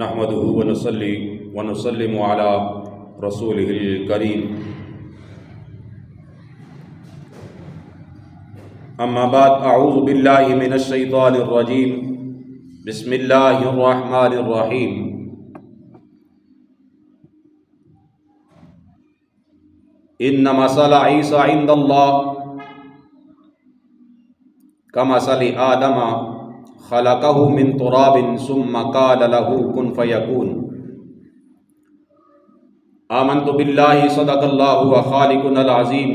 نحمده ونصلي ونسلم على رسوله الكريم اما بعد اعوذ باللہ من الشیطان الرجیم بسم اللہ الرحمن الرحیم ان مثل عیسی عند اللہ کمثل آدم خلقه من تراب ثم قال له كن فيكون آمنت بالله صدق الله وخالقنا العظيم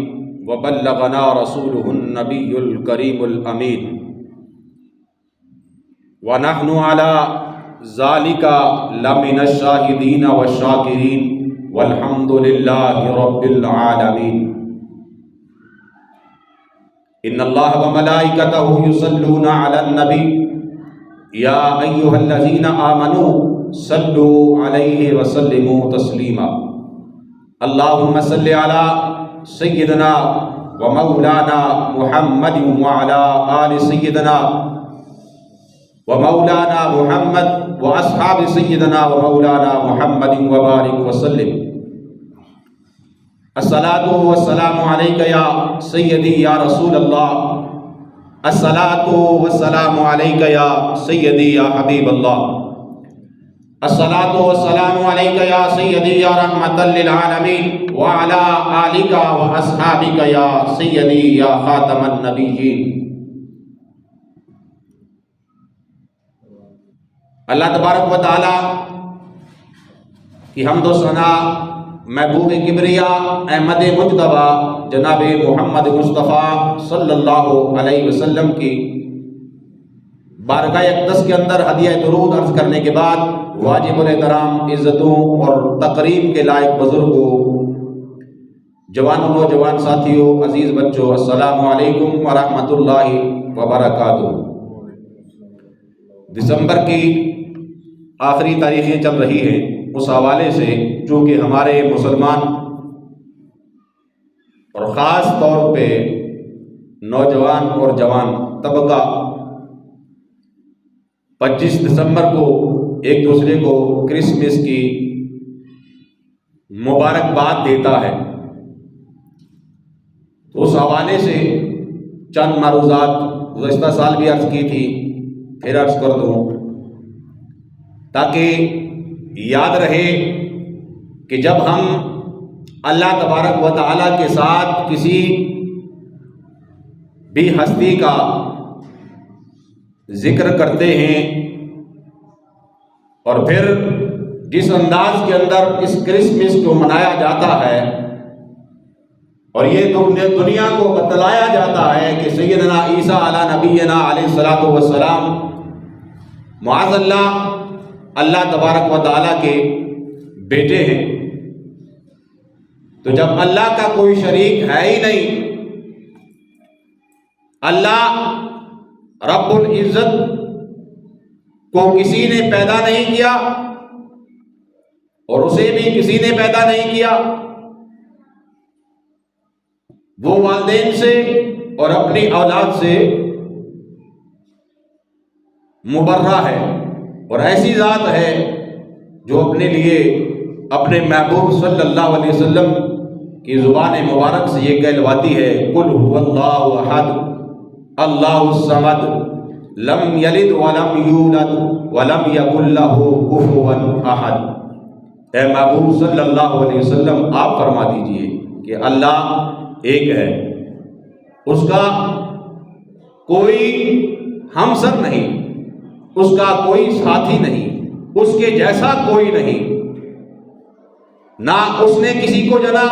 وبلغنا رسوله النبي الكريم الأمين ونحن على ذلك لمن الشاهدين والشاكرين والحمد لله رب العالمين ان الله وملائكته يصلون على النبي یا ایھا الذین آمنوا صلوا علیہ وسلموا تسلیما اللہم صل علی سیدنا و مولانا محمد وعلی آل سیدنا و مولانا محمد و اصحاب سیدنا و مولانا محمد وبارک وسلم الصلاۃ والسلام علیک یا سیدی یا رسول اللہ الصلاۃ والسلام علیک یا سیدی یا حبیب اللہ الصلاۃ والسلام علیک یا سیدی یا رحمۃ للعالمین وعلی آلک و اصحابک یا سیدی یا خاتم النبیین۔ اللہ تبارک و تعالی کی حمد و ثنا محبوب کبریا احمد مجتبی جناب محمد مصطفیٰ صلی اللہ علیہ وسلم کی بارگاہ اقدس کے اندر ہدیہ درود عرض کرنے کے بعد واجب الاحترام عزتوں اور تقریم کے لائق بزرگوں، جوانوں، نوجوان ساتھیوں، عزیز بچوں، السلام علیکم ورحمۃ اللہ وبرکاتہ۔ دسمبر کی آخری تاریخیں چل رہی ہیں، اس حوالے سے چونکہ ہمارے مسلمان اور خاص طور پہ نوجوان اور جوان طبقہ 25 دسمبر کو ایک دوسرے کو کرسمس کی مبارکباد دیتا ہے، تو اس حوالے سے چند معروضات گزشتہ سال بھی عرض کی تھی، پھر عرض کر دوں تاکہ یاد رہے کہ جب ہم اللہ تبارک و تعالیٰ کے ساتھ کسی بھی ہستی کا ذکر کرتے ہیں اور پھر جس انداز کے اندر اس کرسمس کو منایا جاتا ہے اور یہ دنیا کو بتلایا جاتا ہے کہ سیدنا عیسیٰ علی نبینا علیہ الصلاۃ والسلام معاذ اللہ تبارک و تعالیٰ کے بیٹے ہیں، تو جب اللہ کا کوئی شریک ہے ہی نہیں، اللہ رب العزت کو کسی نے پیدا نہیں کیا اور اسے بھی کسی نے پیدا نہیں کیا، وہ والدین سے اور اپنی اولاد سے مبرہ ہے اور ایسی ذات ہے جو اپنے لیے اپنے محبوب صلی اللہ علیہ وسلم کی زبان مبارک سے یہ کہلواتی ہے قل هو اللہ احد اللہ الصمد لم یلد ولم یولد ولم یکن له کفوا احد۔ اے محبوب صلی اللہ علیہ وسلم آپ فرما دیجئے کہ اللہ ایک ہے، اس کا کوئی ہمسر نہیں، اس کا کوئی ساتھی نہیں، اس کے جیسا کوئی نہیں، نہ اس نے کسی کو جنا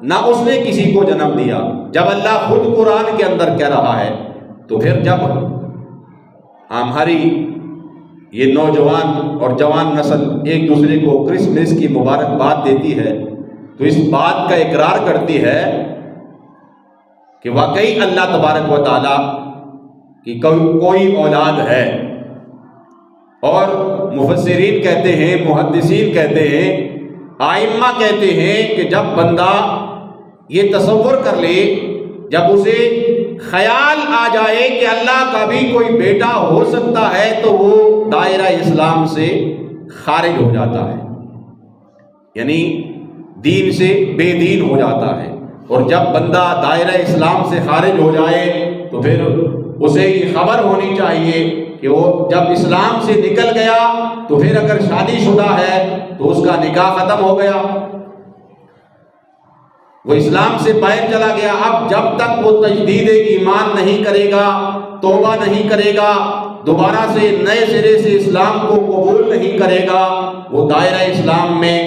نہ اس نے کسی کو جنم دیا۔ جب اللہ خود قرآن کے اندر کہہ رہا ہے تو پھر جب ہماری یہ نوجوان اور جوان نسل ایک دوسرے کو کرسمس کی مبارکباد دیتی ہے تو اس بات کا اقرار کرتی ہے کہ واقعی اللہ تبارک و تعالیٰ کی کوئی اولاد ہے۔ اور مفسرین کہتے ہیں، محدثین کہتے ہیں، ائمہ کہتے ہیں کہ جب بندہ یہ تصور کر لے، جب اسے خیال آ جائے کہ اللہ کا بھی کوئی بیٹا ہو سکتا ہے، تو وہ دائرہ اسلام سے خارج ہو جاتا ہے، یعنی دین سے بے دین ہو جاتا ہے۔ اور جب بندہ دائرہ اسلام سے خارج ہو جائے تو پھر اسے یہ خبر ہونی چاہیے کہ وہ جب اسلام سے نکل گیا تو پھر اگر شادی شدہ ہے تو اس کا نکاح ختم ہو گیا، وہ اسلام سے باہر چلا گیا۔ اب جب تک وہ تجدید ایمان نہیں کرے گا، توبہ نہیں کرے گا، دوبارہ سے نئے سرے سے اسلام کو قبول نہیں کرے گا، وہ دائرہ اسلام میں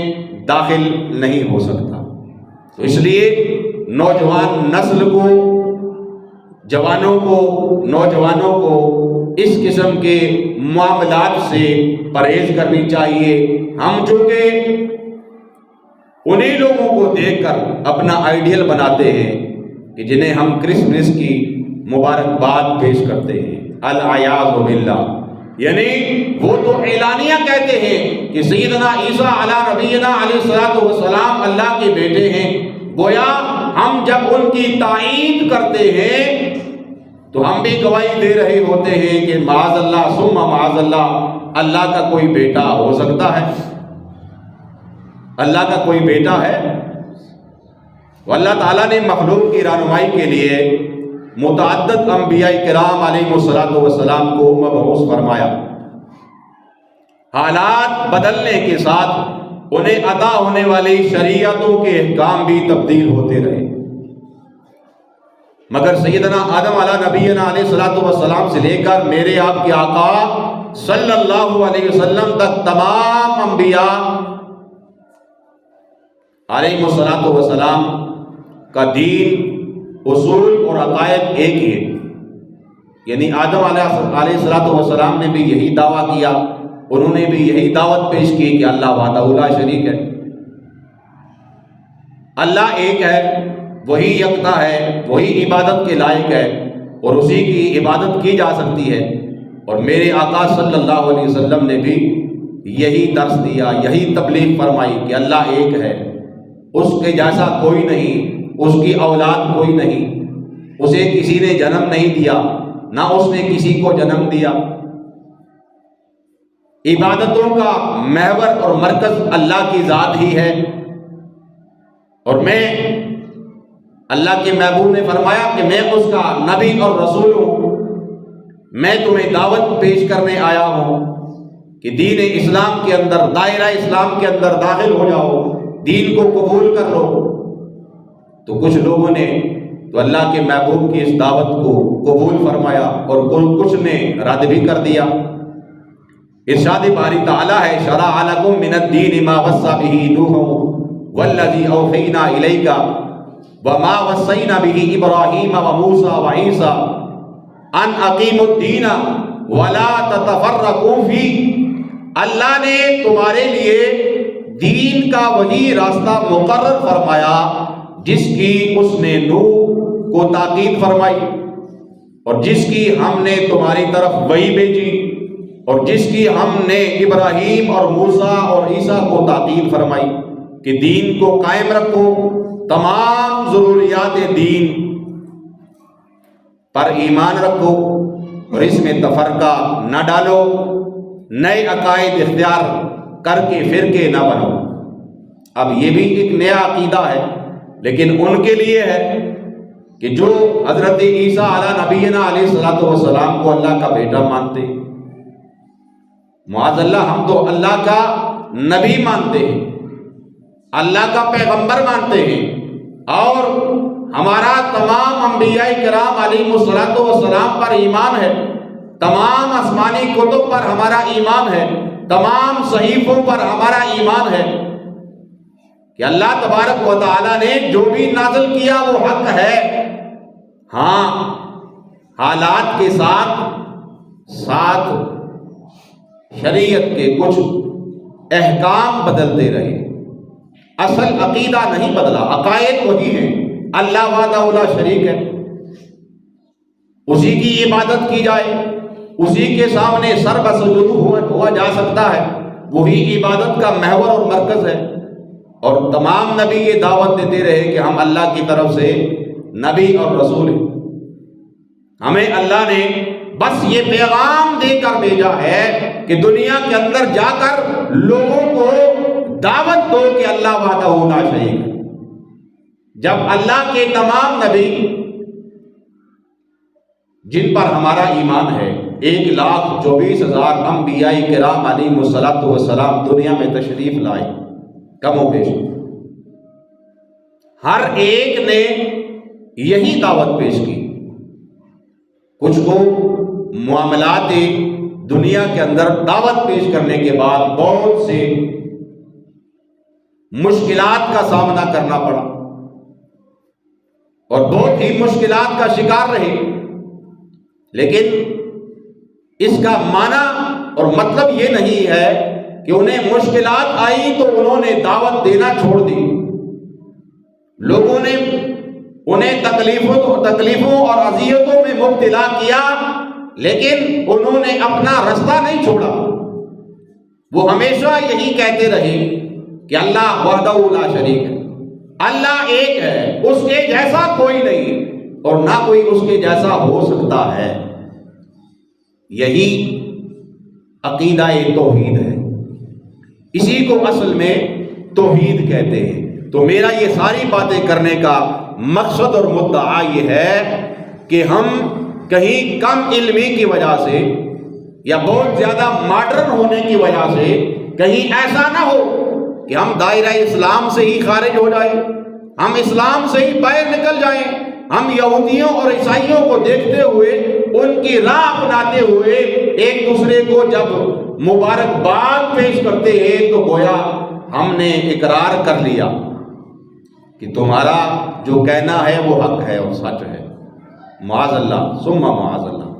داخل نہیں ہو سکتا۔ تو اس لیے نوجوان نسل کو، نوجوانوں کو اس قسم کے معاملات سے پرہیز کرنی چاہیے۔ ہم چونکہ انہی لوگوں کو دیکھ کر اپنا آئیڈیل بناتے ہیں کہ جنہیں ہم کرسمس کی مبارکباد پیش کرتے ہیں، العیاذ باللہ، یعنی وہ تو اعلانیہ کہتے ہیں کہ سیدنا عیسیٰ علی نبینا علیہ الصلوۃ والسلام اللہ کے بیٹے ہیں، گویا ہم جب ان کی تائید کرتے ہیں تو ہم بھی گواہی دے رہے ہوتے ہیں کہ معاذ اللہ ثم معاذ اللہ، اللہ کا کوئی بیٹا ہو سکتا ہے؟ اللہ کا کوئی بیٹا ہے؟ اللہ تعالیٰ نے مخلوق کی رہنمائی کے لیے متعدد انبیاء کرام علیہ الصلوۃ والسلام کو مبعوث فرمایا۔ حالات بدلنے کے ساتھ انہیں عطا ہونے والی شریعتوں کے احکام بھی تبدیل ہوتے رہے، مگر سیدنا آدم علیہ نبینا علیہ الصلوۃ والسلام سے لے کر میرے آپ کے آقا صلی اللہ علیہ وسلم تک تمام انبیاء علیہ الصلوۃ والسلام کا دین، اصول اور عقائد ایک ہی ہے۔ یعنی آدم علیہ الصلوۃ والسلام نے بھی یہی دعویٰ کیا، انہوں نے بھی یہی دعوت پیش کی کہ اللہ وحدہ لا شریک ہے، اللہ ایک ہے، وہی یکتا ہے، وہی عبادت کے لائق ہے اور اسی کی عبادت کی جا سکتی ہے۔ اور میرے آقا صلی اللہ علیہ وسلم نے بھی یہی درس دیا، یہی تبلیغ فرمائی کہ اللہ ایک ہے، اس کے جیسا کوئی نہیں، اس کی اولاد کوئی نہیں، اسے کسی نے جنم نہیں دیا، نہ اس نے کسی کو جنم دیا۔ عبادتوں کا محور اور مرکز اللہ کی ذات ہی ہے۔ اور میں، اللہ کے محبوب نے فرمایا کہ میں اس کا نبی اور رسول ہوں، میں تمہیں دعوت پیش کرنے آیا ہوں کہ دین اسلام کے اندر، دائرہ اسلام کے اندر داخل ہو جاؤ، دین کو قبول کر لو۔ تو کچھ لوگوں نے تو اللہ کے محبوب کی اس دعوت کو قبول فرمایا اور کچھ نے رد بھی کر دیا۔ ارشاد باری تعالیٰ ہے، شرع لکم من الدین ما وصی بہ نوح والذی اوحینا الیک وما وصینا بہ ابراہیم وموسیٰ وعیسیٰ ان اقیموا الدین ولا تتفرقوا فیہ۔ اللہ نے تمہارے لیے دین کا وہی راستہ مقرر فرمایا جس کی اس نے نوح کو تاکید فرمائی، اور جس کی ہم نے تمہاری طرف وحی بھیجی، اور جس کی ہم نے ابراہیم اور موسیٰ اور عیسیٰ کو تاکید فرمائی کہ دین کو قائم رکھو، تمام ضروریات دین پر ایمان رکھو اور اس میں تفرقہ نہ ڈالو، نئے عقائد اختیار کر کے فرقے نہ بنو۔ اب یہ بھی ایک نیا عقیدہ ہے، لیکن ان کے لیے ہے کہ جو حضرت عیسیٰ علیہ نبینا علیہ الصلوۃ والسلام کو اللہ کا بیٹا مانتے ہیں، معاذ اللہ، ہم تو اللہ کا نبی مانتے ہیں، اللہ کا پیغمبر مانتے ہیں، اور ہمارا تمام انبیاء کرام علیہ الصلوۃ والسلام پر ایمان ہے، تمام آسمانی کتب پر ہمارا ایمان ہے، تمام صحیفوں پر ہمارا ایمان ہے کہ اللہ تبارک و تعالیٰ نے جو بھی نازل کیا وہ حق ہے۔ ہاں، حالات کے ساتھ شریعت کے کچھ احکام بدلتے رہے، اصل عقیدہ نہیں بدلا، عقائد وہی ہیں، اللہ وحدہ لا شریک ہے، اسی کی عبادت کی جائے، اسی کے سامنے سر بسجود ہوا جا سکتا ہے، وہی عبادت کا محور اور مرکز ہے۔ اور تمام نبی یہ دعوت دیتے رہے کہ ہم اللہ کی طرف سے نبی اور رسول ہیں، ہمیں اللہ نے بس یہ پیغام دے کر بھیجا ہے کہ دنیا کے اندر جا کر لوگوں کو دعوت دو کہ اللہ وحدہ لا شریک ہے۔ جب اللہ کے تمام نبی جن پر ہمارا ایمان ہے 1,24,000 انبیاء کرام علیہم الصلوۃ والسلام دنیا میں تشریف لائے، کم و بیش ہر ایک نے یہی دعوت پیش کی۔ کچھ کو معاملات دنیا کے اندر دعوت پیش کرنے کے بعد بہت سے مشکلات کا سامنا کرنا پڑا اور بہت ہی مشکلات کا شکار رہے، لیکن اس کا معنی اور مطلب یہ نہیں ہے کہ انہیں مشکلات آئی تو انہوں نے دعوت دینا چھوڑ دی۔ لوگوں نے انہیں تکلیفوں اور اذیتوں میں مبتلا کیا، لیکن انہوں نے اپنا رستہ نہیں چھوڑا۔ وہ ہمیشہ یہی کہتے رہے کہ اللہ وحدہ لا شریک ہے، اللہ ایک ہے، اس کے جیسا کوئی نہیں اور نہ کوئی اس کے جیسا ہو سکتا ہے۔ یہی عقیدہ توحید ہے، اسی کو اصل میں توحید کہتے ہیں۔ تو میرا یہ ساری باتیں کرنے کا مقصد اور مدعا یہ ہے کہ ہم کہیں کم علمی کی وجہ سے یا بہت زیادہ ماڈرن ہونے کی وجہ سے کہیں ایسا نہ ہو کہ ہم دائرہ اسلام سے ہی خارج ہو جائیں، ہم اسلام سے ہی باہر نکل جائیں، ہم یہودیوں اور عیسائیوں کو دیکھتے ہوئے ان کی راہ اپناتے ہوئے ایک دوسرے کو جب مبارکباد پیش کرتے ہیں تو گویا ہم نے اقرار کر لیا کہ تمہارا جو کہنا ہے وہ حق ہے اور سچ ہے۔ معاذ اللہ ثم معاذ اللہ،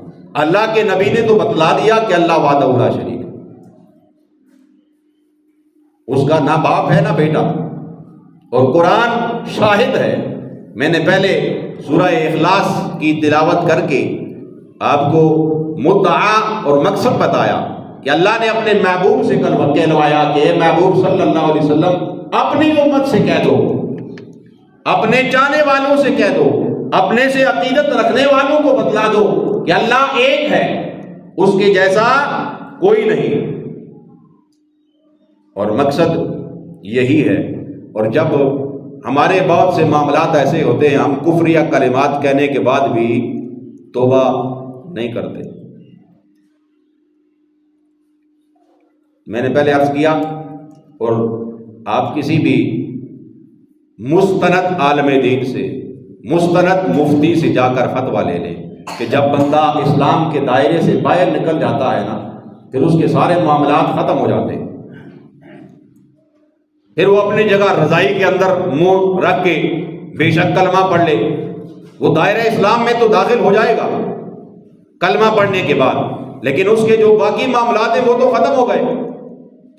اللہ کے نبی نے تو بتلا دیا کہ اللہ وحدہ لا شریک ہے، اس کا نہ باپ ہے نہ بیٹا، اور قرآن شاہد ہے۔ میں نے پہلے سورہ اخلاص کی تلاوت کر کے آپ کو مدعا اور مقصد بتایا کہ اللہ نے اپنے محبوب سے کہلوایا کہ اے محبوب صلی اللہ علیہ وسلم اپنی امت سے کہہ دو، اپنے چاہنے والوں سے کہہ دو، اپنے سے عقیدت رکھنے والوں کو بتلا دو کہ اللہ ایک ہے، اس کے جیسا کوئی نہیں۔ اور مقصد یہی ہے۔ اور جب ہمارے بہت سے معاملات ایسے ہوتے ہیں ہم کفریہ کلمات کہنے کے بعد بھی توبہ نہیں کرتے۔ میں نے پہلے عرض کیا، اور آپ کسی بھی مستند عالم دین سے، مستند مفتی سے جا کر فتویٰ لے لیں کہ جب بندہ اسلام کے دائرے سے باہر نکل جاتا ہے نا، پھر اس کے سارے معاملات ختم ہو جاتے ہیں، پھر وہ اپنی جگہ رضائی کے اندر منہ رکھ کے بے شک کلمہ پڑھ لے، وہ دائرہ اسلام میں تو داخل ہو جائے گا کلمہ پڑھنے کے بعد، لیکن اس کے جو باقی معاملات ہیں وہ تو ختم ہو گئے۔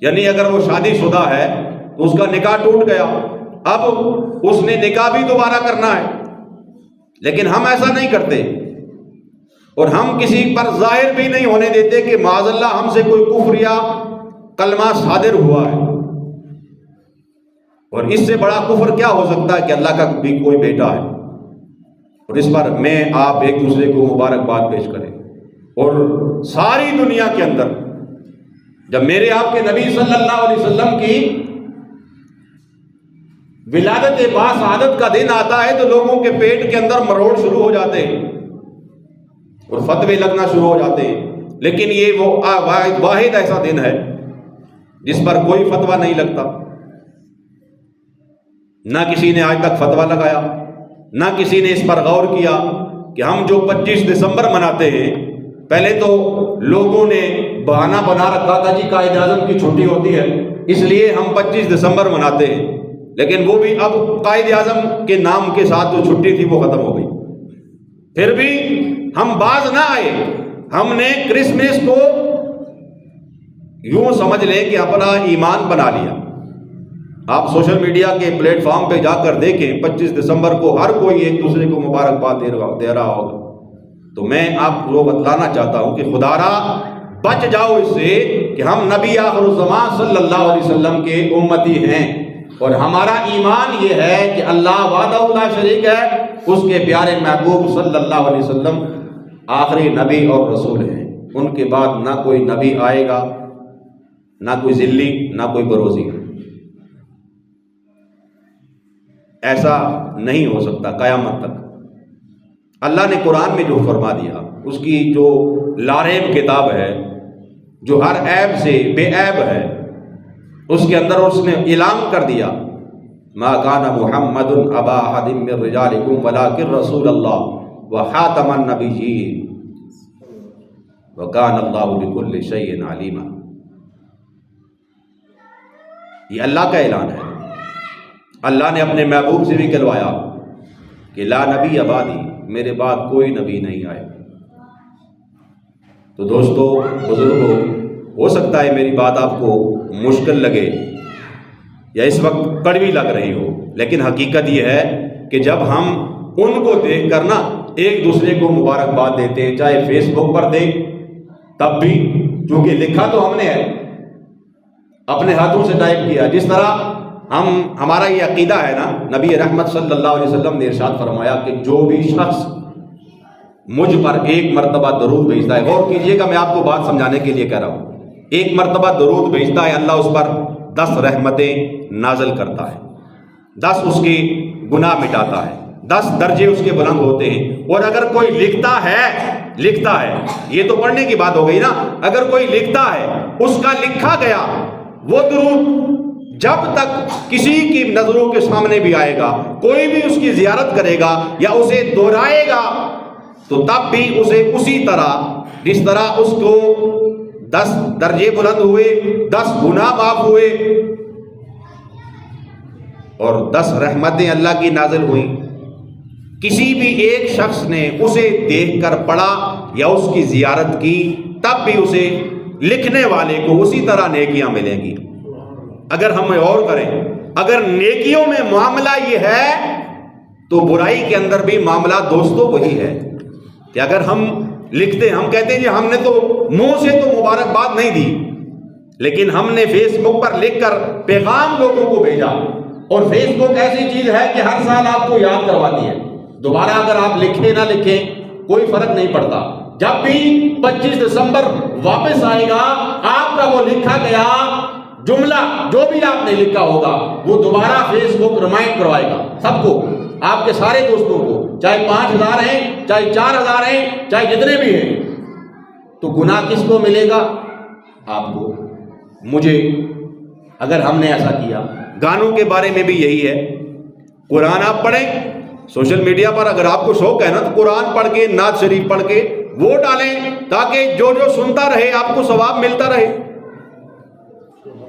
یعنی اگر وہ شادی شدہ ہے تو اس کا نکاح ٹوٹ گیا، اب اس نے نکاح بھی دوبارہ کرنا ہے، لیکن ہم ایسا نہیں کرتے، اور ہم کسی پر ظاہر بھی نہیں ہونے دیتے کہ معاذ اللہ ہم سے کوئی کفر یا کلمہ صادر ہوا ہے۔ اور اس سے بڑا کفر کیا ہو سکتا ہے کہ اللہ کا بھی کوئی بیٹا ہے؟ اور اس پر میں آپ ایک دوسرے کو مبارکباد پیش کریں۔ اور ساری دنیا کے اندر جب میرے آپ کے نبی صلی اللہ علیہ وسلم کی ولادت باسعادت کا دن آتا ہے تو لوگوں کے پیٹ کے اندر مروڑ شروع ہو جاتے ہیں اور فتوے لگنا شروع ہو جاتے ہیں، لیکن یہ وہ واحد ایسا دن ہے جس پر کوئی فتویٰ نہیں لگتا، نہ کسی نے آج تک فتویٰ لگایا، نہ کسی نے اس پر غور کیا کہ ہم جو 25 دسمبر مناتے ہیں، پہلے تو لوگوں نے بہانہ بنا رکھا تھا جی قائد اعظم کی چھٹی ہوتی ہے اس لیے ہم 25 دسمبر مناتے ہیں، لیکن وہ بھی اب قائد اعظم کے نام کے ساتھ جو چھٹی تھی وہ ختم ہو گئی۔ پھر بھی ہم باز نہ آئے، ہم نے کرسمس کو یوں سمجھ لیں کہ اپنا ایمان بنا لیا۔ آپ سوشل میڈیا کے پلیٹ فارم پہ جا کر دیکھیں 25 دسمبر کو ہر کوئی ایک دوسرے کو مبارکباد دے رہا ہوگا۔ تو میں آپ کو بتلانا چاہتا ہوں کہ خدا را بچ جاؤ اس سے کہ ہم نبی آخر الزمان صلی اللہ علیہ وسلم کے امتی ہیں، اور ہمارا ایمان یہ ہے کہ اللہ وحدہ لا شریک ہے، اس کے پیارے محبوب صلی اللہ علیہ وسلم آخری نبی اور رسول ہیں، ان کے بعد نہ کوئی نبی آئے گا، نہ کوئی ذلی، نہ کوئی بروزی۔ ایسا نہیں ہو سکتا قیامت تک۔ اللہ نے قرآن میں جو فرما دیا، اس کی جو لاریب کتاب ہے، جو ہر عیب سے بے عیب ہے، اس کے اندر اس نے اعلان کر دیا ما کان محمد ابا احد من رجالکم ولکن رسول اللہ وخاتم النبیین وکان اللہ بکل شیء علیما۔ یہ اللہ کا اعلان ہے۔ اللہ نے اپنے محبوب سے بھی کہلوایا کہ لا نبی بعدی، میرے بعد کوئی نبی نہیں آئے۔ تو دوستو، بزرگوں، ہو سکتا ہے میری بات آپ کو مشکل لگے یا اس وقت کڑوی لگ رہی ہو، لیکن حقیقت یہ ہے کہ جب ہم ان کو دیکھ کر نا ایک دوسرے کو مبارکباد دیتے ہیں، چاہے فیس بک پر دیں، تب بھی چونکہ لکھا تو ہم نے ہے، اپنے ہاتھوں سے ٹائپ کیا، جس طرح ہمارا یہ عقیدہ ہے نا، نبی رحمت صلی اللہ علیہ وسلم نے ارشاد فرمایا کہ جو بھی شخص مجھ پر ایک مرتبہ درود بھیجتا ہے، غور کیجئے گا، میں آپ کو بات سمجھانے کے لیے کہہ رہا ہوں، ایک مرتبہ درود بھیجتا ہے، اللہ اس پر 10 رحمتیں نازل کرتا ہے، 10 اس کے گناہ مٹاتا ہے، 10 درجے اس کے بلند ہوتے ہیں۔ اور اگر کوئی لکھتا ہے، یہ تو پڑھنے کی بات ہو گئی نا، اگر کوئی لکھتا ہے، اس کا لکھا گیا وہ درود جب تک کسی کی نظروں کے سامنے بھی آئے گا، کوئی بھی اس کی زیارت کرے گا یا اسے دہرائے گا، تو تب بھی اسے اسی طرح، جس طرح اس کو 10 درجے بلند ہوئے، 10 گناہ معاف ہوئے اور 10 رحمتیں اللہ کی نازل ہوئیں، کسی بھی ایک شخص نے اسے دیکھ کر پڑھا یا اس کی زیارت کی، تب بھی اسے لکھنے والے کو اسی طرح نیکیاں ملیں گی۔ اگر ہم اور کریں، اگر نیکیوں میں معاملہ یہ ہے تو برائی کے اندر بھی معاملہ دوستوں وہی ہے کہ اگر ہم لکھتے ہیں، ہم کہتے ہیں جی ہم نے تو منہ سے تو مبارکباد نہیں دی، لیکن ہم نے فیس بک پر لکھ کر پیغام لوگوں کو بھیجا، اور فیس بک ایسی چیز ہے کہ ہر سال آپ کو یاد کرواتی ہے، دوبارہ اگر آپ لکھیں نہ لکھیں کوئی فرق نہیں پڑتا، جب بھی 25 دسمبر واپس آئے گا، آپ کا وہ لکھا گیا جملہ جو بھی آپ نے لکھا ہوگا وہ دوبارہ فیس بک ریمائنڈ کروائے گا سب کو، آپ کے سارے دوستوں کو، چاہے 5000 ہیں، چاہے 4000 ہیں، چاہے جتنے بھی ہیں۔ تو گناہ کس کو ملے گا؟ آپ کو، مجھے، اگر ہم نے ایسا کیا۔ گانوں کے بارے میں بھی یہی ہے، قرآن آپ پڑھیں، سوشل میڈیا پر اگر آپ کو شوق ہے نا تو قرآن پڑھ کے، نعت شریف پڑھ کے وہ ڈالیں، تاکہ جو سنتا رہے آپ کو ثواب ملتا رہے۔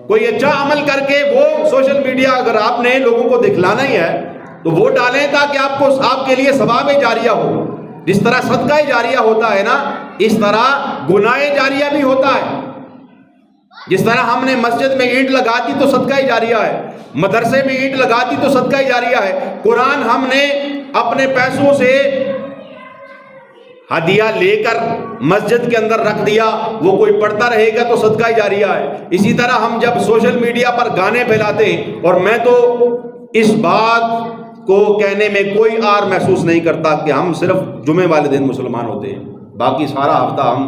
کوئی اچھا عمل کر کے وہ سوشل میڈیا اگر آپ نے لوگوں کو دکھلانا ہی ہے تو وہ ڈالیں، تاکہ آپ کے لیے ثواب جاریہ ہو۔ جس طرح صدقہ جاریہ ہوتا ہے نا، اس طرح گناہ جاریہ بھی ہوتا ہے۔ جس طرح ہم نے مسجد میں اینٹ لگا دی تو صدقہ جاریہ ہے، مدرسے میں اینٹ لگا دی تو صدقہ جاریہ ہے، قرآن ہم نے اپنے پیسوں سے ہدیہ لے کر مسجد کے اندر رکھ دیا، وہ کوئی پڑھتا رہے گا تو صدقہ جاریہ ہے۔ اسی طرح ہم جب سوشل میڈیا پر گانے پھیلاتے ہیں، اور میں تو اس بات کو کہنے میں کوئی آر محسوس نہیں کرتا کہ ہم صرف جمعے والے دن مسلمان ہوتے ہیں، باقی سارا ہفتہ ہم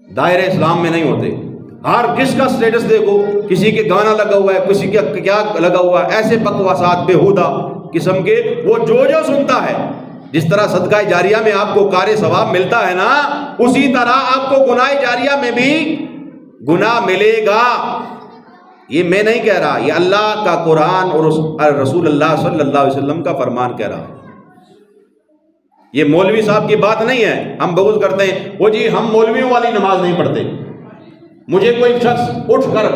دائرہ اسلام میں نہیں ہوتے۔ ہر کس کا سٹیٹس دیکھو، کسی کے گانا لگا ہوا ہے، کسی کا کیا لگا ہوا ہے، ایسے بکواسات بےہودہ قسم کے، وہ جو سنتا ہے۔ جس طرح صدقہ جاریہ میں آپ کو قار ثواب ملتا ہے نا، اسی طرح آپ کو گناہ جاریہ میں بھی گناہ ملے گا۔ یہ میں نہیں کہہ رہا، یہ اللہ کا قرآن اور رسول اللہ صلی اللہ علیہ وسلم کا فرمان کہہ رہا ہے۔ یہ مولوی صاحب کی بات نہیں ہے۔ ہم بغض کرتے ہیں، وہ جی ہم مولویوں والی نماز نہیں پڑھتے۔ مجھے کوئی شخص اٹھ کر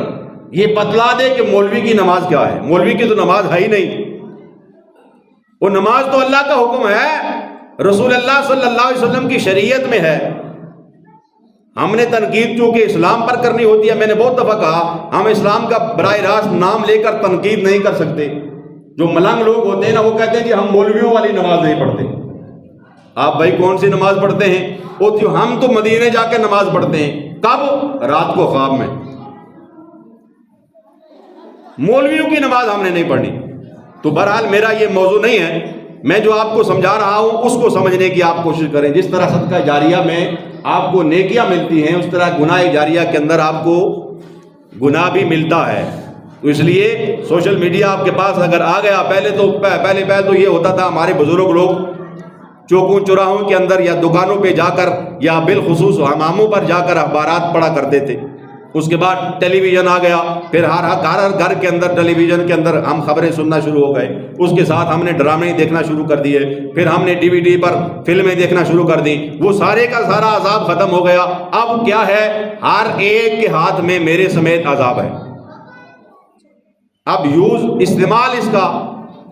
یہ بتلا دے کہ مولوی کی نماز کیا ہے، مولوی کی تو نماز ہے ہی نہیں۔ وہ نماز تو اللہ کا حکم ہے، رسول اللہ صلی اللہ علیہ وسلم کی شریعت میں ہے۔ ہم نے تنقید چونکہ اسلام پر کرنی ہوتی ہے، میں نے بہت دفعہ کہا ہم اسلام کا براہ راست نام لے کر تنقید نہیں کر سکتے۔ جو ملنگ لوگ ہوتے ہیں نا، وہ کہتے ہیں کہ ہم مولویوں والی نماز نہیں پڑھتے۔ آپ بھائی کون سی نماز پڑھتے ہیں؟ وہ ہم تو مدینے جا کے نماز پڑھتے ہیں۔ کب؟ رات کو خواب میں۔ مولویوں کی نماز ہم نے نہیں پڑھنی۔ تو بہرحال میرا یہ موضوع نہیں ہے میں جو آپ کو سمجھا رہا ہوں اس کو سمجھنے کی آپ کوشش کریں. جس طرح صدقہ جاریہ میں آپ کو نیکیاں ملتی ہیں، اس طرح گناہ جاریہ کے اندر آپ کو گناہ بھی ملتا ہے. تو اس لیے سوشل میڈیا آپ کے پاس اگر آ گیا، پہلے تو یہ ہوتا تھا، ہمارے بزرگ لوگ چوکوں چوراہوں کے اندر یا دکانوں پہ جا کر یا بالخصوص حماموں پر جا کر اخبارات پڑھا کرتے تھے. اس کے بعد ٹیلی ویژن آ گیا، پھر ہر گھر کے اندر ٹیلی ویژن کے اندر ہم خبریں سننا شروع ہو گئے. اس کے ساتھ ہم نے ڈرامے دیکھنا شروع کر دیے، پھر ہم نے ڈی وی ڈی پر فلمیں دیکھنا شروع کر دی. وہ سارے کا سارا عذاب ختم ہو گیا. اب کیا ہے؟ ہر ایک کے ہاتھ میں میرے سمیت عذاب ہے. اب استعمال اس کا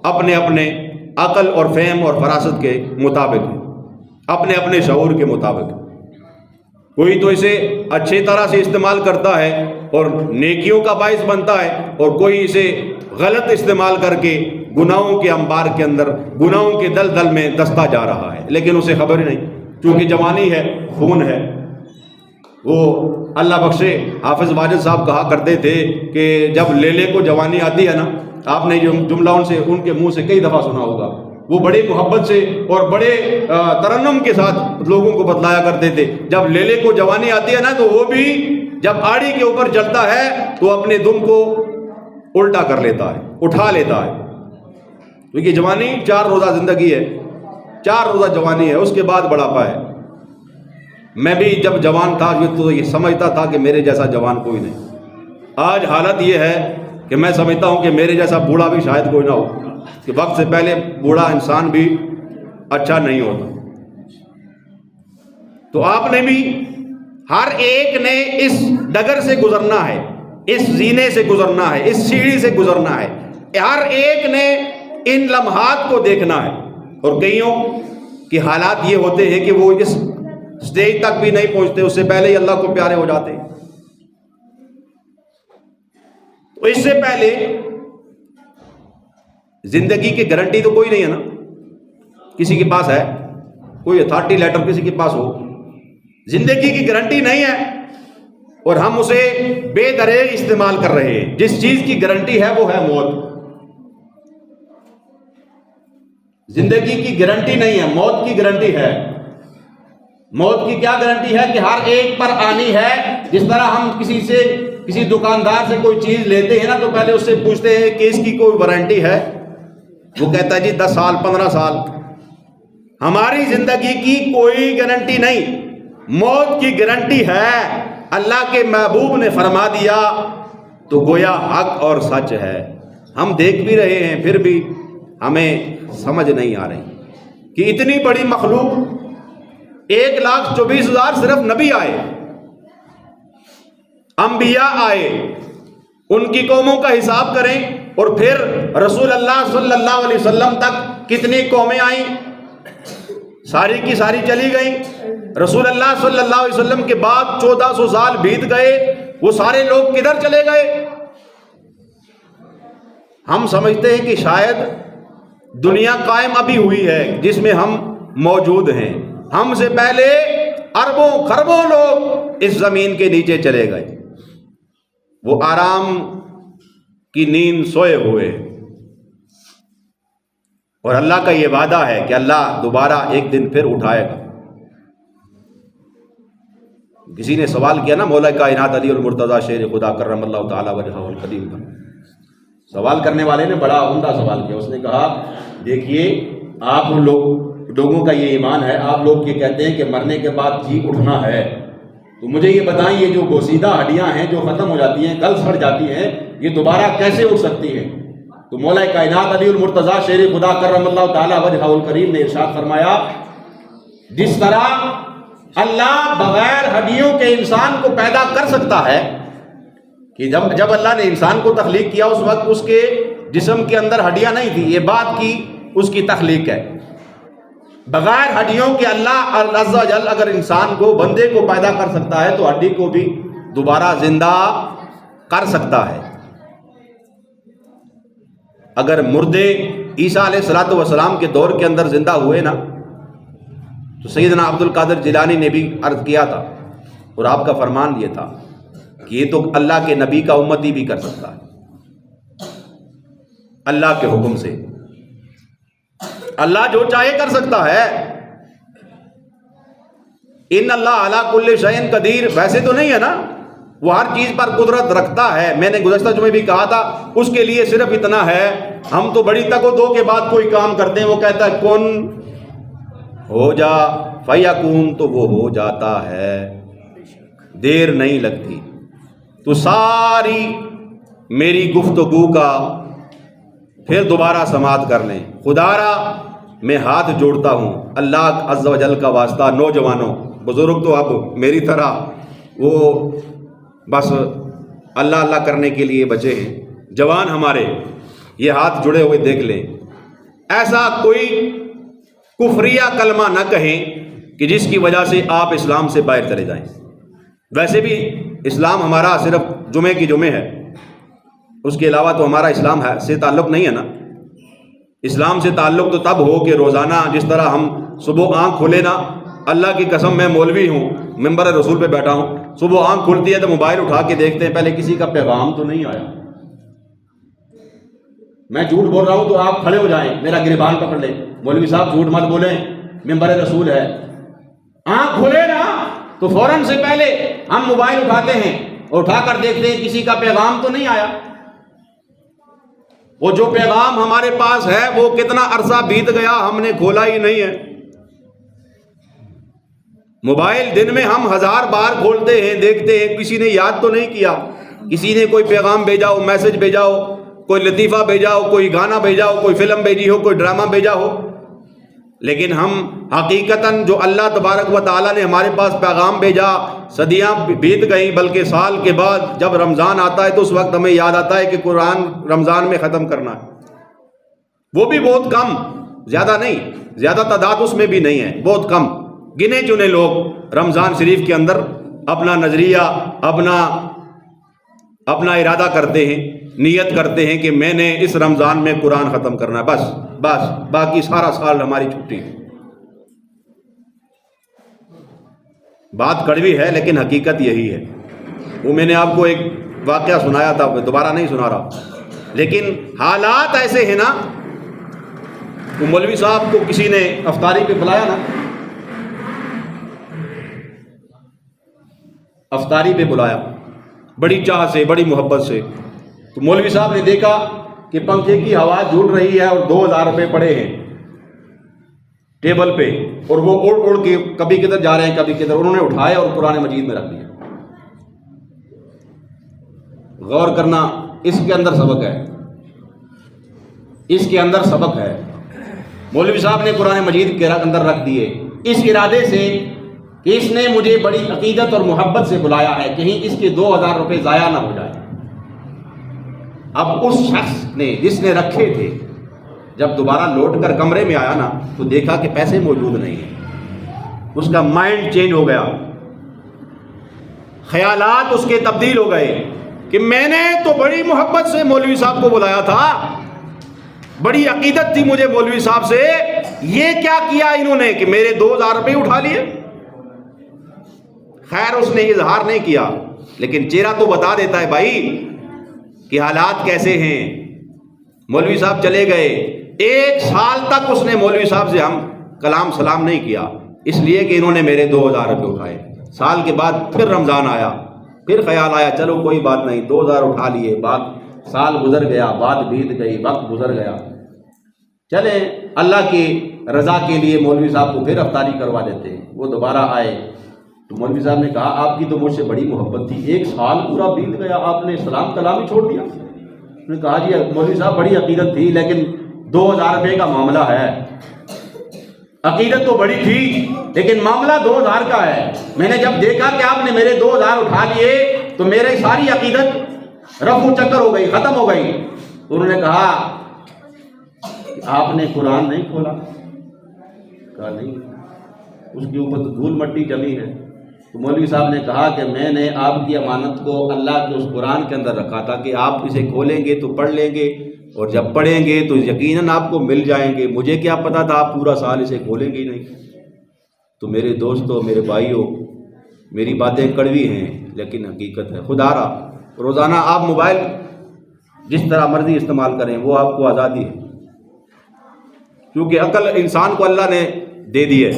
اپنے اپنے عقل اور فہم اور فراست کے مطابق، اپنے اپنے شعور کے مطابق. کوئی تو اسے اچھی طرح سے استعمال کرتا ہے اور نیکیوں کا باعث بنتا ہے، اور کوئی اسے غلط استعمال کر کے گناہوں کے انبار کے اندر، گناہوں کے دلدل میں دستا جا رہا ہے، لیکن اسے خبر ہی نہیں. کیونکہ جوانی ہے، خون ہے. وہ اللہ بخشے حافظ واجد صاحب کہا کرتے تھے کہ جب لیلے کو جوانی آتی ہے نا، آپ نے یہ جملہ ان کے منہ سے کئی دفعہ سنا ہوگا. وہ بڑے محبت سے اور بڑے ترنم کے ساتھ لوگوں کو بتلایا کرتے تھے، جب لیلے کو جوانی آتی ہے نا تو وہ بھی جب آڑی کے اوپر چلتا ہے تو اپنے دم کو الٹا کر لیتا ہے، اٹھا لیتا ہے. کیونکہ جوانی 4 روزہ زندگی ہے، 4 روزہ جوانی ہے، اس کے بعد بڑھاپا ہے. میں بھی جب جوان تھا تو یہ سمجھتا تھا کہ میرے جیسا جوان کوئی نہیں. آج حالت یہ ہے کہ میں سمجھتا ہوں کہ میرے جیسا بوڑھا بھی شاید کوئی نہ ہو، کہ وقت سے پہلے بوڑھا انسان بھی اچھا نہیں ہوتا. تو آپ نے بھی، ہر ایک نے اس ڈگر سے گزرنا ہے، اس زینے سے گزرنا ہے، اس سیڑھی سے گزرنا ہے. ہر ایک نے ان لمحات کو دیکھنا ہے. اور کئیوں کے حالات یہ ہوتے ہیں کہ وہ اس سٹیج تک بھی نہیں پہنچتے، اس سے پہلے ہی اللہ کو پیارے ہو جاتے ہیں. تو اس سے پہلے زندگی کی گارنٹی تو کوئی نہیں ہے نا. کسی کے پاس ہے کوئی اتھارٹی لیٹر، کسی کے پاس ہو، زندگی کی گارنٹی نہیں ہے، اور ہم اسے بے دریغ استعمال کر رہے ہیں. جس چیز کی گارنٹی ہے وہ ہے موت. زندگی کی گارنٹی نہیں ہے، موت کی گارنٹی ہے. موت کی کیا گارنٹی ہے؟ کہ ہر ایک پر آنی ہے. جس طرح ہم کسی دکاندار سے کوئی چیز لیتے ہیں نا تو پہلے اس سے پوچھتے ہیں کہ اس کی کوئی وارنٹی ہے، وہ کہتا ہے جی 10 سال 15 سال. ہماری زندگی کی کوئی گارنٹی نہیں، موت کی گارنٹی ہے. اللہ کے محبوب نے فرما دیا تو گویا حق اور سچ ہے. ہم دیکھ بھی رہے ہیں پھر بھی ہمیں سمجھ نہیں آ رہی کہ اتنی بڑی مخلوق، 1,24,000 صرف نبی آئے، انبیاء آئے، ان کی قوموں کا حساب کریں، اور پھر رسول اللہ صلی اللہ علیہ وسلم تک کتنی قومیں آئیں؟ ساری کی ساری چلی گئیں. رسول اللہ صلی اللہ علیہ وسلم کے بعد 1400 سال بیت گئے، وہ سارے لوگ کدھر چلے گئے؟ ہم سمجھتے ہیں کہ شاید دنیا قائم ابھی ہوئی ہے جس میں ہم موجود ہیں. ہم سے پہلے اربوں خربوں لوگ اس زمین کے نیچے چلے گئے، وہ آرام کی نیند سوئے ہوئے. اور اللہ کا یہ وعدہ ہے کہ اللہ دوبارہ ایک دن پھر اٹھائے گا. کسی نے سوال کیا نا مولا کائنات علی المرتضیٰ شیر خدا کرم اللہ تعالی وجہہ الکریم کا، سوال کرنے والے نے بڑا عمدہ سوال کیا. اس نے کہا دیکھیے آپ لوگوں کا یہ ایمان ہے، آپ لوگ یہ کہتے ہیں کہ مرنے کے بعد جی اٹھنا ہے، تو مجھے یہ بتائیں یہ جو بوسیدہ ہڈیاں ہیں جو ختم ہو جاتی ہیں، کل سڑ جاتی ہیں، یہ دوبارہ کیسے اٹھ سکتی ہیں؟ تو مولا کائنات علی المرتضیٰ شیر خدا کرم اللہ تعالی وجہہ الکریم نے ارشاد فرمایا جس طرح اللہ بغیر ہڈیوں کے انسان کو پیدا کر سکتا ہے، کہ جب اللہ نے انسان کو تخلیق کیا اس وقت اس کے جسم کے اندر ہڈیاں نہیں تھی، یہ بات کی اس کی تخلیق ہے. بغیر ہڈیوں کے اللہ عز و جل اگر انسان کو بندے کو پیدا کر سکتا ہے تو ہڈی کو بھی دوبارہ زندہ کر سکتا ہے. اگر مردے عیسیٰ علیہ الصلوۃ والسلام کے دور کے اندر زندہ ہوئے نا تو سیدنا عبد القادر جیلانی نے بھی عرض کیا تھا، اور آپ کا فرمان یہ تھا کہ یہ تو اللہ کے نبی کا امتی بھی کر سکتا ہے اللہ کے حکم سے. اللہ جو چاہے کر سکتا ہے. ان اللہ علی کل شیء قدیر، ویسے تو نہیں ہے نا، وہ ہر چیز پر قدرت رکھتا ہے. میں نے گزشتہ جمعے بھی کہا تھا، اس کے لیے صرف اتنا ہے، ہم تو بڑی تک و دو کے بعد کوئی کام کرتے ہیں، وہ کہتا ہے کن ہو جا فیکون، تو وہ ہو جاتا ہے، دیر نہیں لگتی. تو ساری میری گفتگو کا پھر دوبارہ سماعت کر لیں. خدا را میں ہاتھ جوڑتا ہوں اللہ عز و جل کا واسطہ. نوجوانوں، بزرگ تو اب میری طرح وہ بس اللہ اللہ کرنے کے لیے بچے ہیں. جوان ہمارے یہ ہاتھ جڑے ہوئے دیکھ لیں، ایسا کوئی کفریہ کلمہ نہ کہیں کہ جس کی وجہ سے آپ اسلام سے باہر چلے جائیں. ویسے بھی اسلام ہمارا صرف جمعے کی جمعے ہے، اس کے علاوہ تو ہمارا اسلام سے تعلق نہیں ہے نا. اسلام سے تعلق تو تب ہو کہ روزانہ جس طرح ہم صبح آنکھ کھولے نا، اللہ کی قسم میں مولوی ہوں، ممبر رسول پہ بیٹھا ہوں، صبح آنکھ کھلتی ہے تو موبائل اٹھا کے دیکھتے ہیں پہلے کسی کا پیغام تو نہیں آیا. میں جھوٹ بول رہا ہوں تو آپ کھڑے ہو جائیں، میرا گریبان پکڑ لیں، مولوی صاحب جھوٹ مت بولیں، ممبر رسول ہے. آنکھ کھولے نا تو فوراً سے پہلے ہم موبائل اٹھاتے ہیں، اٹھا کر دیکھتے ہیں کسی کا پیغام تو نہیں آیا. وہ جو پیغام ہمارے پاس ہے وہ کتنا عرصہ بیت گیا ہم نے کھولا ہی نہیں ہے. موبائل دن میں ہم 1000 بار کھولتے ہیں، دیکھتے ہیں کسی نے یاد تو نہیں کیا، کسی نے کوئی پیغام بھیجا ہو، میسج بھیجا ہو، کوئی لطیفہ بھیجا ہو، کوئی گانا بھیجا ہو، کوئی فلم بھیجی ہو، کوئی ڈرامہ بھیجا ہو. لیکن ہم حقیقتاً جو اللہ تبارک و تعالیٰ نے ہمارے پاس پیغام بھیجا، صدیاں بیت گئیں، بلکہ سال کے بعد جب رمضان آتا ہے تو اس وقت ہمیں یاد آتا ہے کہ قرآن رمضان میں ختم کرنا ہے. وہ بھی بہت کم، زیادہ نہیں، زیادہ تعداد اس میں بھی نہیں ہے، بہت کم گنے چنے لوگ رمضان شریف کے اندر اپنا نظریہ، اپنا ارادہ کرتے ہیں، نیت کرتے ہیں کہ میں نے اس رمضان میں قرآن ختم کرنا ہے، بس باقی سارا سال ہماری چھٹی. بات کڑوی ہے لیکن حقیقت یہی ہے. وہ میں نے آپ کو ایک واقعہ سنایا تھا، دوبارہ نہیں سنا رہا، لیکن حالات ایسے ہیں نا. تو مولوی صاحب کو کسی نے افطاری پہ بلایا نا، افطاری پہ بلایا بڑی چاہ سے، بڑی محبت سے. تو مولوی صاحب نے دیکھا کہ پنکھے کی ہوا جھول رہی ہے اور 2000 روپے پڑے ہیں ٹیبل پہ، اور وہ اڑ اڑ کے کبھی کدھر جا رہے ہیں کبھی کدھر. انہوں نے اٹھائے اور قرآن مجید میں رکھ دیا. غور کرنا، اس کے اندر سبق ہے، اس کے اندر سبق ہے. مولوی صاحب نے قرآن مجید کے اندر رکھ دیے اس ارادے سے کہ اس نے مجھے بڑی عقیدت اور محبت سے بلایا ہے، کہیں اس کے 2000 روپے ضائع نہ ہو جائے. اب اس شخص نے جس نے رکھے تھے جب دوبارہ لوٹ کر کمرے میں آیا نا تو دیکھا کہ پیسے موجود نہیں ہیں. اس کا مائنڈ چینج ہو گیا، خیالات اس کے تبدیل ہو گئے کہ میں نے تو بڑی محبت سے مولوی صاحب کو بلایا تھا، بڑی عقیدت تھی مجھے مولوی صاحب سے، یہ کیا کیا انہوں نے کہ میرے 2000 روپے اٹھا لیے. خیر اس نے اظہار نہیں کیا، لیکن چہرہ تو بتا دیتا ہے بھائی کہ حالات کیسے ہیں. مولوی صاحب چلے گئے، 1 سال تک اس نے مولوی صاحب سے ہم کلام سلام نہیں کیا، اس لیے کہ انہوں نے میرے 2000 روپے اٹھائے. سال کے بعد پھر رمضان آیا، پھر خیال آیا چلو کوئی بات نہیں، 2000 اٹھا لیے، سال گزر گیا، بات بیت گئی، وقت گزر گیا، چلیں اللہ کی رضا کے لیے مولوی صاحب کو پھر افطاری کروا دیتے ہیں. وہ دوبارہ آئے تو مولوی صاحب نے کہا آپ کی تو مجھ سے بڑی محبت تھی، 1 سال پورا بیت گیا، آپ نے سلام کلام ہی چھوڑ دیا. انہوں نے کہا جی مولوی صاحب بڑی عقیدت تھی لیکن 2000 روپے کا معاملہ ہے. عقیدت تو بڑی تھی لیکن معاملہ 2000 کا ہے. میں نے جب دیکھا کہ آپ نے میرے 2000 اٹھا لیے تو میری ساری عقیدت رفو چکر ہو گئی، ختم ہو گئی. تو انہوں نے کہا آپ نے قرآن نہیں کھولا؟ کہا نہیں، اس کے اوپر تو دھول مٹی جمی ہے. تو مولوی صاحب نے کہا کہ میں نے آپ کی امانت کو اللہ کے اس قرآن کے اندر رکھا تھا کہ آپ اسے کھولیں گے تو پڑھ لیں گے، اور جب پڑھیں گے تو یقیناً آپ کو مل جائیں گے. مجھے کیا پتا تھا آپ پورا سال اسے کھولیں گے ہی نہیں. تو میرے دوستوں، میرے بھائیوں، میری باتیں کڑوی ہیں لیکن حقیقت ہے. خدا را روزانہ آپ موبائل جس طرح مرضی استعمال کریں، وہ آپ کو آزادی ہے. کیونکہ عقل انسان کو اللہ نے دے دی ہے،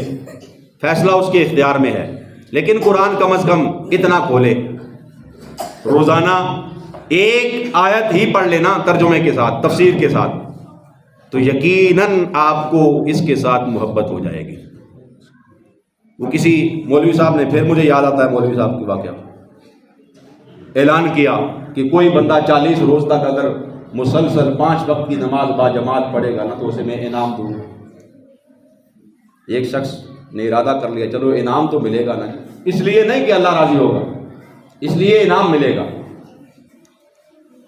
فیصلہ اس کے اختیار میں ہے، لیکن قرآن کم از کم اتنا کھولے، روزانہ ایک آیت ہی پڑھ لینا ترجمے کے ساتھ، تفسیر کے ساتھ، تو یقیناً آپ کو اس کے ساتھ محبت ہو جائے گی۔ وہ کسی مولوی صاحب نے، پھر مجھے یاد آتا ہے مولوی صاحب کی واقعہ، اعلان کیا کہ کوئی بندہ 40 روز تک اگر مسلسل 5 وقت کی نماز با جماعت پڑھے گا نا تو اسے میں انعام دوں گا۔ ایک شخص نے ارادہ کر لیا چلو انعام تو ملے گا نا، اس لیے نہیں کہ اللہ راضی ہوگا، اس لیے انعام ملے گا۔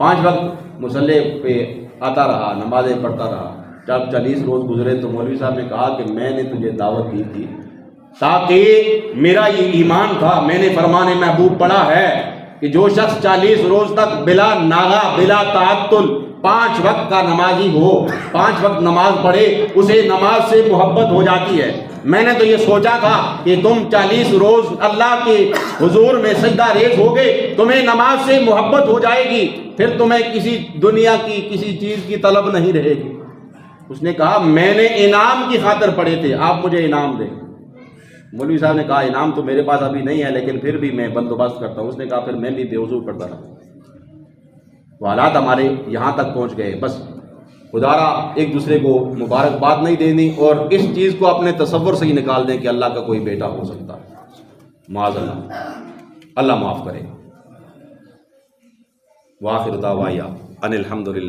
5 وقت مصلی پہ آتا رہا، نمازیں پڑھتا رہا، جب 40 روز گزرے تو مولوی صاحب نے کہا کہ میں نے تجھے دعوت دی تھی تاکہ میرا یہ ایمان تھا، میں نے فرمان محبوب پڑھا ہے کہ جو شخص 40 روز تک بلا ناغہ بلا تعطل 5 وقت کا نمازی ہو، 5 وقت نماز پڑھے، اسے نماز سے محبت ہو جاتی ہے۔ میں نے تو یہ سوچا تھا کہ تم 40 روز اللہ کے حضور میں سجدہ ریز ہوگے، تمہیں نماز سے محبت ہو جائے گی، پھر تمہیں کسی دنیا کی کسی چیز کی طلب نہیں رہے گی۔ اس نے کہا میں نے انعام کی خاطر پڑھے تھے، آپ مجھے انعام دیں۔ مولوی صاحب نے کہا انعام تو میرے پاس ابھی نہیں ہے، لیکن پھر بھی میں بندوبست کرتا ہوں۔ اس نے کہا پھر میں بھی بے وضو پڑھتا رہا۔ وہ حالات ہمارے یہاں تک پہنچ گئے، بس خدا را ایک دوسرے کو مبارکباد نہیں دینی اور اس چیز کو اپنے تصور سے ہی نکال دیں کہ اللہ کا کوئی بیٹا ہو سکتا ہے، معاذ اللہ، اللہ معاف کرے۔ وآخر دعوایا ان الحمدللہ۔